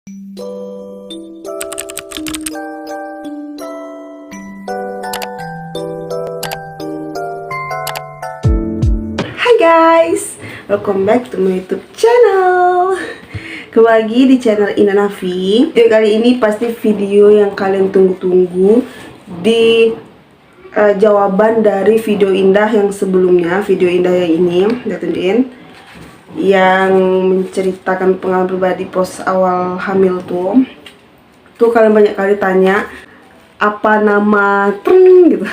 Hai guys, welcome back to my YouTube channel. Kembali lagi di channel Indah Nafi. Video kali ini pasti video yang kalian tunggu-tunggu di jawaban dari video Indah yang sebelumnya. Video Indah yang ini, lihat tunjukin, yang menceritakan pengalaman pribadi pos awal hamil tuh. Tuh kalian banyak kali tanya apa nama gitu.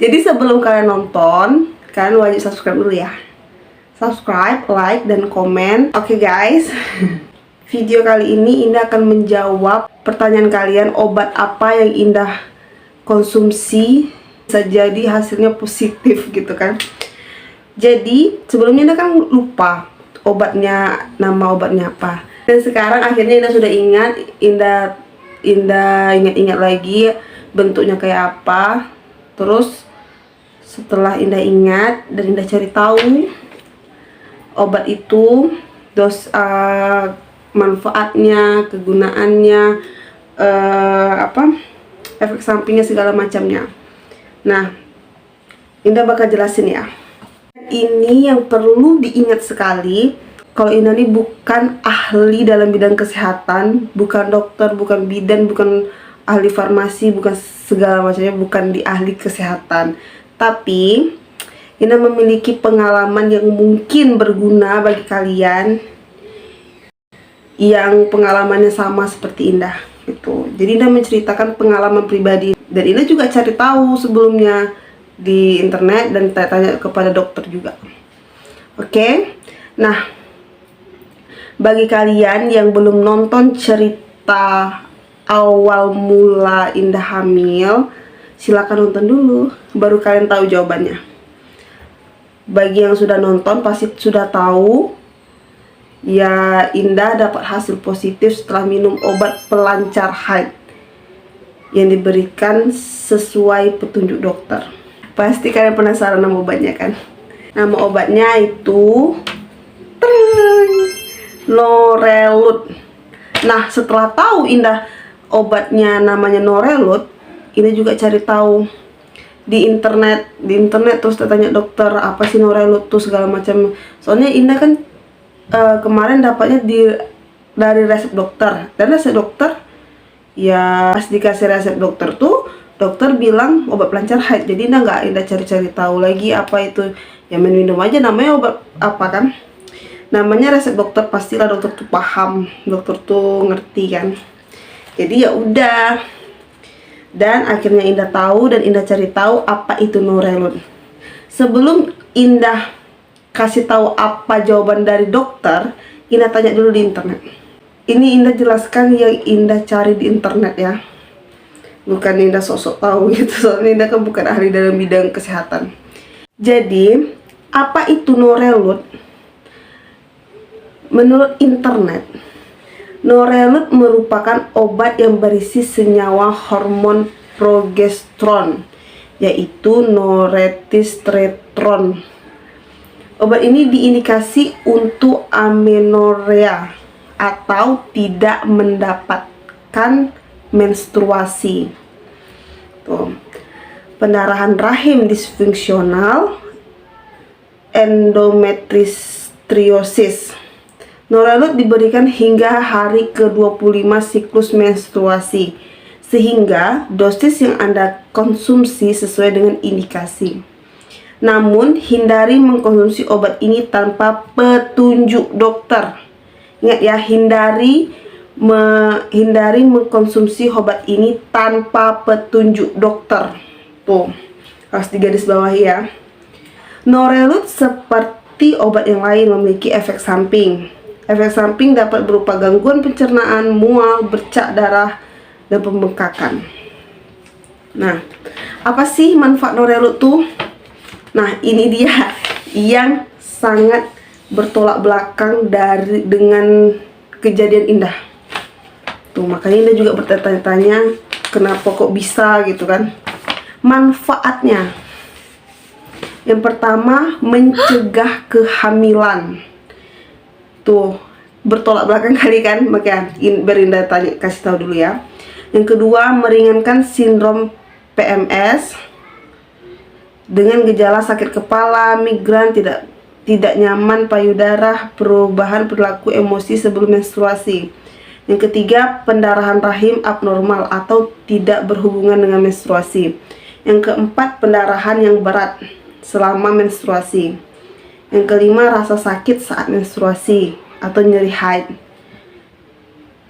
Jadi sebelum kalian nonton, kalian wajib subscribe dulu ya. Subscribe, like, dan komen. Oke guys, video kali ini Indah akan menjawab pertanyaan kalian. Obat apa yang Indah konsumsi bisa jadi hasilnya positif gitu kan. Jadi sebelumnya Indah kan lupa obatnya, nama obatnya apa. Dan sekarang akhirnya Indah sudah ingat. Indah ingat-ingat lagi bentuknya kayak apa. Terus setelah Indah ingat dan Indah cari tahu obat itu, manfaatnya, kegunaannya, efek sampingnya, segala macamnya. Nah, Indah bakal jelasin ya. Ini yang perlu diingat sekali, kalau Indah ini bukan ahli dalam bidang kesehatan, bukan dokter, bukan bidan, bukan ahli farmasi, bukan segala macamnya, bukan di ahli kesehatan. Tapi Indah memiliki pengalaman yang mungkin berguna bagi kalian yang pengalamannya sama seperti Indah gitu. Jadi Indah menceritakan pengalaman pribadi, dan Indah juga cari tahu sebelumnya di internet dan tanya kepada dokter juga. Oke. Nah, bagi kalian yang belum nonton cerita awal mula Indah hamil, silakan nonton dulu, baru kalian tahu jawabannya. Bagi yang sudah nonton pasti sudah tahu ya, Indah dapat hasil positif setelah minum obat pelancar haid yang diberikan sesuai petunjuk dokter. Pasti kalian penasaran nama obatnya kan? Nama obatnya itu Norelut. Nah, setelah tahu Indah obatnya namanya Norelut, Indah juga cari tahu di internet terus tanya dokter, apa sih Norelut tuh segala macam. Soalnya Indah kan kemarin dapatnya dari resep dokter, dan resep dokter ya pas dikasih resep dokter tuh dokter bilang obat pelancar haid. Jadi Indah cari-cari tahu lagi apa itu, ya minum aja namanya obat apa kan, namanya resep dokter, pastilah dokter tuh paham, dokter tuh ngerti kan. Jadi ya udah, dan akhirnya Indah tahu dan Indah cari tahu apa itu Norelut. Sebelum Indah kasih tahu apa jawaban dari dokter, Indah tanya dulu di internet. Ini Indah jelaskan yang Indah cari di internet ya, bukan Indah sosok tahu gitu, soalnya Indah kan bukan ahli dalam bidang kesehatan. Jadi apa itu Norelut? Menurut internet, Norelut merupakan obat yang berisi senyawa hormon progesteron, yaitu norethistretron. Obat ini diindikasi untuk amenorea atau tidak mendapatkan menstruasi, pendarahan rahim disfungsional, endometriosis. Norelut diberikan hingga hari ke-25 siklus menstruasi, sehingga dosis yang Anda konsumsi sesuai dengan indikasi. Namun, hindari mengkonsumsi obat ini tanpa petunjuk dokter. Ingat ya, hindari mengkonsumsi obat ini tanpa petunjuk dokter. Tuh, harus digaris bawahi ya. Norelut seperti obat yang lain memiliki efek samping. Efek samping dapat berupa gangguan pencernaan, mual, bercak darah, dan pembengkakan. Nah, apa sih manfaat Norelut tuh? Nah, ini dia yang sangat bertolak belakang dengan kejadian Indah. Tuh, makanya Indah juga bertanya-tanya kenapa kok bisa gitu kan. Manfaatnya, yang pertama, mencegah kehamilan. Tuh, bertolak belakang kali kan, makanya Berinda tanya, kasih tahu dulu ya. Yang kedua, meringankan sindrom PMS dengan gejala sakit kepala, migran, tidak nyaman payudara, perubahan perilaku emosi sebelum menstruasi. Yang ketiga, pendarahan rahim abnormal atau tidak berhubungan dengan menstruasi. Yang keempat, pendarahan yang berat selama menstruasi. Yang kelima, rasa sakit saat menstruasi atau nyeri haid.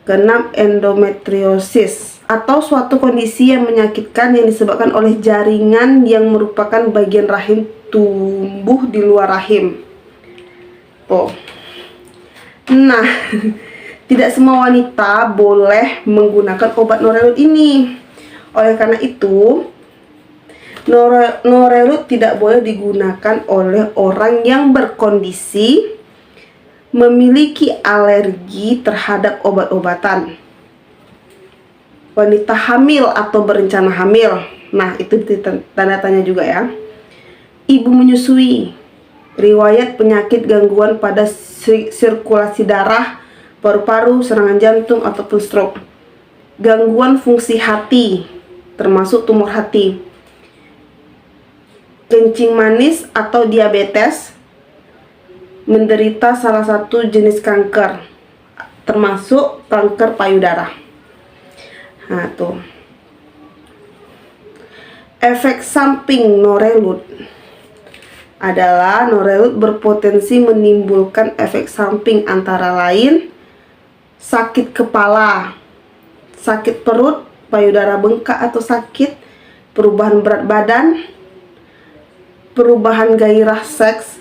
Keenam, endometriosis atau suatu kondisi yang menyakitkan yang disebabkan oleh jaringan yang merupakan bagian rahim tumbuh di luar rahim. Nah, tidak semua wanita boleh menggunakan obat Norelut ini. Oleh karena itu, Norelut tidak boleh digunakan oleh orang yang berkondisi memiliki alergi terhadap obat-obatan, wanita hamil atau berencana hamil. Nah, itu tanda tanya juga ya. Ibu menyusui, riwayat penyakit gangguan pada sirkulasi darah, paru-paru, serangan jantung ataupun stroke, gangguan fungsi hati termasuk tumor hati, kencing manis atau diabetes, menderita salah satu jenis kanker termasuk kanker payudara. Nah, tuh. Efek samping Norelut adalah Norelut berpotensi menimbulkan efek samping antara lain sakit kepala, sakit perut, payudara bengkak atau sakit, perubahan berat badan, perubahan gairah seks,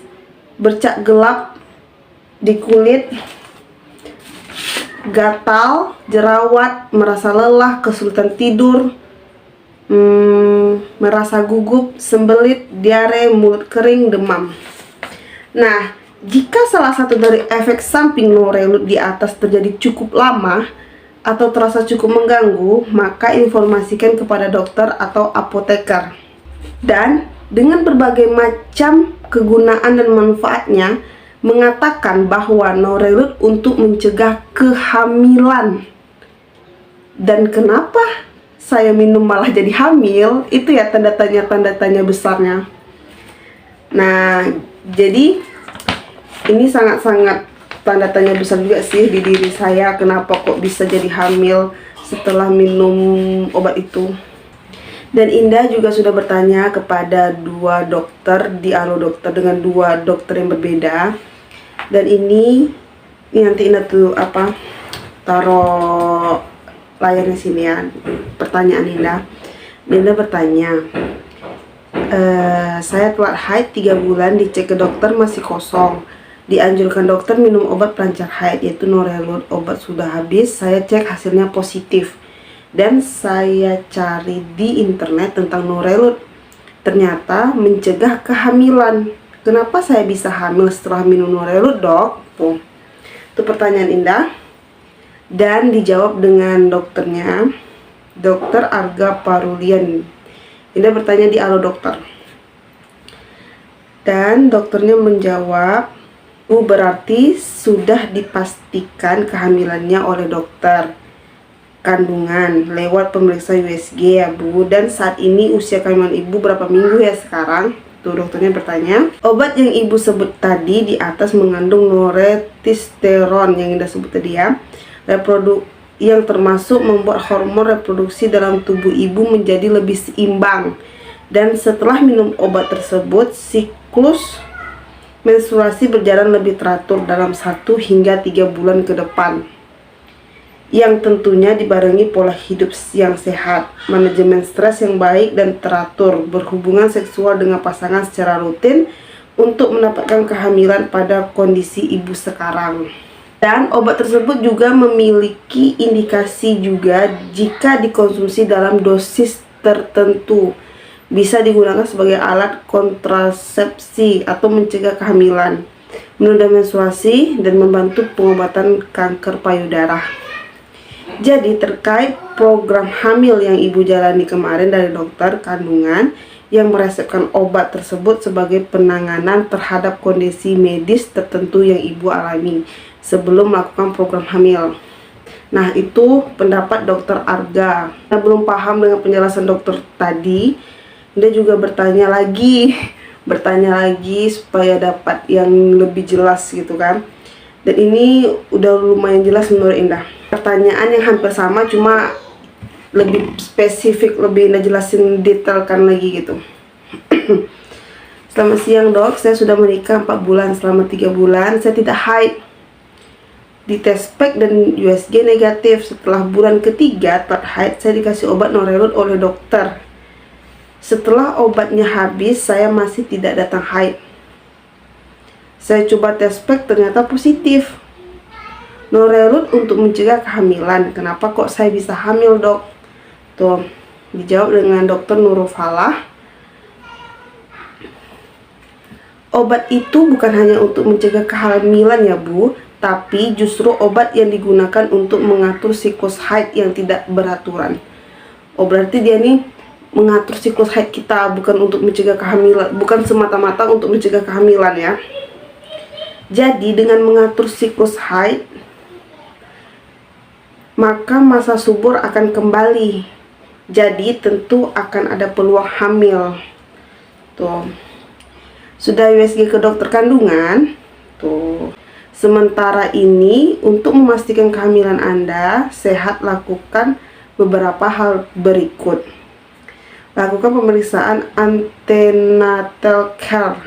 bercak gelap di kulit, gatal, jerawat, merasa lelah, kesulitan tidur, merasa gugup, sembelit, diare, mulut kering, demam. Nah, jika salah satu dari efek samping Norelut di atas terjadi cukup lama atau terasa cukup mengganggu, maka informasikan kepada dokter atau apoteker. Dan dengan berbagai macam kegunaan dan manfaatnya, mengatakan bahwa Norelut untuk mencegah kehamilan. Dan kenapa saya minum malah jadi hamil? Itu ya tanda tanya besarnya. Nah, jadi ini sangat-sangat tanda tanya besar juga sih di diri saya, kenapa kok bisa jadi hamil setelah minum obat itu. Dan Indah juga sudah bertanya kepada dua dokter di Alo Dokter dengan dua dokter yang berbeda. Dan ini nanti Indah tuh taruh layarnya sini ya, pertanyaan Indah. Indah bertanya, saya telat haid 3 bulan, dicek ke dokter masih kosong. Dianjurkan dokter minum obat pelancar haid yaitu Norelut. Obat sudah habis, saya cek hasilnya positif. Dan saya cari di internet tentang Norelut, ternyata mencegah kehamilan. Kenapa saya bisa hamil setelah minum Norelut, dok? Itu pertanyaan Indah. Dan dijawab dengan dokternya, Dokter Arga Parulian. Indah bertanya di Alo Dokter. Dan dokternya menjawab, berarti sudah dipastikan kehamilannya oleh dokter kandungan lewat pemeriksaan USG ya Bu. Dan saat ini usia kandungan ibu berapa minggu ya sekarang? Tuh dokternya bertanya. Obat yang ibu sebut tadi di atas mengandung noretisteron yang Indah sebut tadi ya, yang termasuk membuat hormon reproduksi dalam tubuh ibu menjadi lebih seimbang. Dan setelah minum obat tersebut, siklus menstruasi berjalan lebih teratur dalam 1 hingga 3 bulan ke depan, yang tentunya dibarengi pola hidup yang sehat, manajemen stres yang baik dan teratur, berhubungan seksual dengan pasangan secara rutin untuk mendapatkan kehamilan pada kondisi ibu sekarang. Dan obat tersebut juga memiliki indikasi juga jika dikonsumsi dalam dosis tertentu bisa digunakan sebagai alat kontrasepsi atau mencegah kehamilan, menunda menstruasi, dan membantu pengobatan kanker payudara. Jadi terkait program hamil yang ibu jalani kemarin dari dokter kandungan yang meresepkan obat tersebut sebagai penanganan terhadap kondisi medis tertentu yang ibu alami. sebelum melakukan program hamil. Nah, itu pendapat dokter Arga. Saya belum paham dengan penjelasan dokter tadi. Dia juga bertanya lagi supaya dapat yang lebih jelas gitu kan. Dan ini udah lumayan jelas menurut Indah. Pertanyaan yang hampir sama, cuma lebih spesifik, lebih Indah jelasin detailkan lagi gitu. Selamat siang dok, saya sudah menikah 4 bulan. Selama 3 bulan saya tidak haid. Di tes pack dan USG negatif. Setelah bulan ketiga telat haid, saya dikasih obat Norelud oleh dokter. Setelah obatnya habis, saya masih tidak datang haid. Saya coba tes pack, ternyata positif. Norelud untuk mencegah kehamilan. Kenapa kok saya bisa hamil dok? Tuh, dijawab dengan dokter Nurul Falah. Obat itu bukan hanya untuk mencegah kehamilan ya bu, tapi justru obat yang digunakan untuk mengatur siklus haid yang tidak beraturan. Oh, berarti dia nih mengatur siklus haid kita, bukan untuk mencegah kehamilan, bukan semata-mata untuk mencegah kehamilan ya. Jadi dengan mengatur siklus haid, maka masa subur akan kembali. Jadi tentu akan ada peluang hamil. Tuh. Sudah USG ke dokter kandungan. Tuh. Sementara ini untuk memastikan kehamilan Anda sehat, lakukan beberapa hal berikut. Lakukan pemeriksaan antenatal care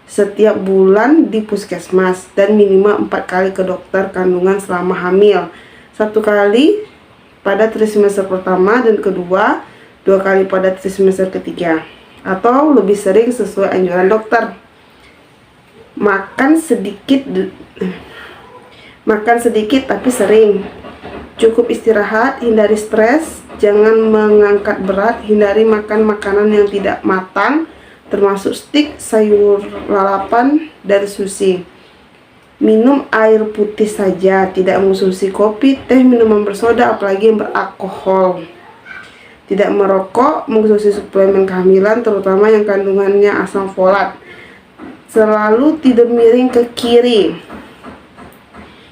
setiap bulan di puskesmas dan minimal 4 kali ke dokter kandungan selama hamil. 1 kali pada trimester pertama dan kedua, 2 kali pada trimester ketiga, atau lebih sering sesuai anjuran dokter. Makan sedikit tapi sering. Cukup istirahat, hindari stres, jangan mengangkat berat, hindari makan makanan yang tidak matang, termasuk stik, sayur lalapan, dan sushi. Minum air putih saja, tidak mengonsumsi kopi, teh, minuman bersoda, apalagi yang beralkohol. Tidak merokok, mengonsumsi suplemen kehamilan, terutama yang kandungannya asam folat. Selalu tidur miring ke kiri.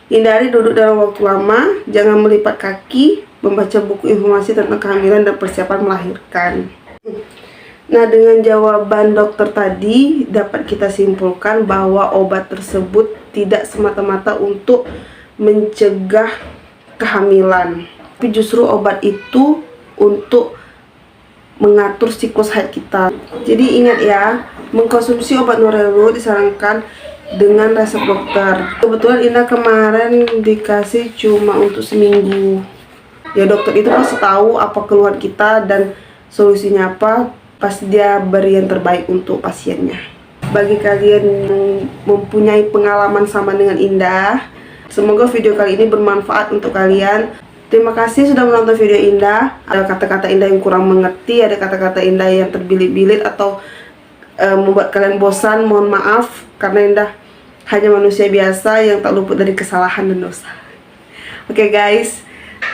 Hindari duduk dalam waktu lama, jangan melipat kaki, membaca buku informasi tentang kehamilan dan persiapan melahirkan. Nah, dengan jawaban dokter tadi dapat kita simpulkan bahwa obat tersebut tidak semata-mata untuk mencegah kehamilan, tapi justru obat itu untuk mengatur siklus haid kita. Jadi ingat ya, mengkonsumsi obat Norelud disarankan dengan resep dokter. Kebetulan Ina kemarin dikasih cuma untuk seminggu. Ya dokter itu pasti tahu apa keluhan kita dan solusinya apa. Pasti dia beri yang terbaik untuk pasiennya. Bagi kalian yang mempunyai pengalaman sama dengan Indah, semoga video kali ini bermanfaat untuk kalian. Terima kasih sudah menonton video Indah. Ada kata-kata Indah yang kurang mengerti, ada kata-kata Indah yang terbilit-bilit atau membuat kalian bosan, mohon maaf, karena Indah hanya manusia biasa yang tak luput dari kesalahan dan dosa. Oke guys,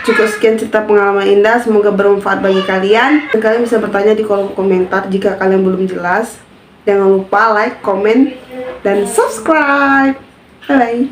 cukup sekian cerita pengalaman Indah, semoga bermanfaat bagi kalian. Dan kalian bisa bertanya di kolom komentar jika kalian belum jelas. Jangan lupa like, komen, dan subscribe. Bye.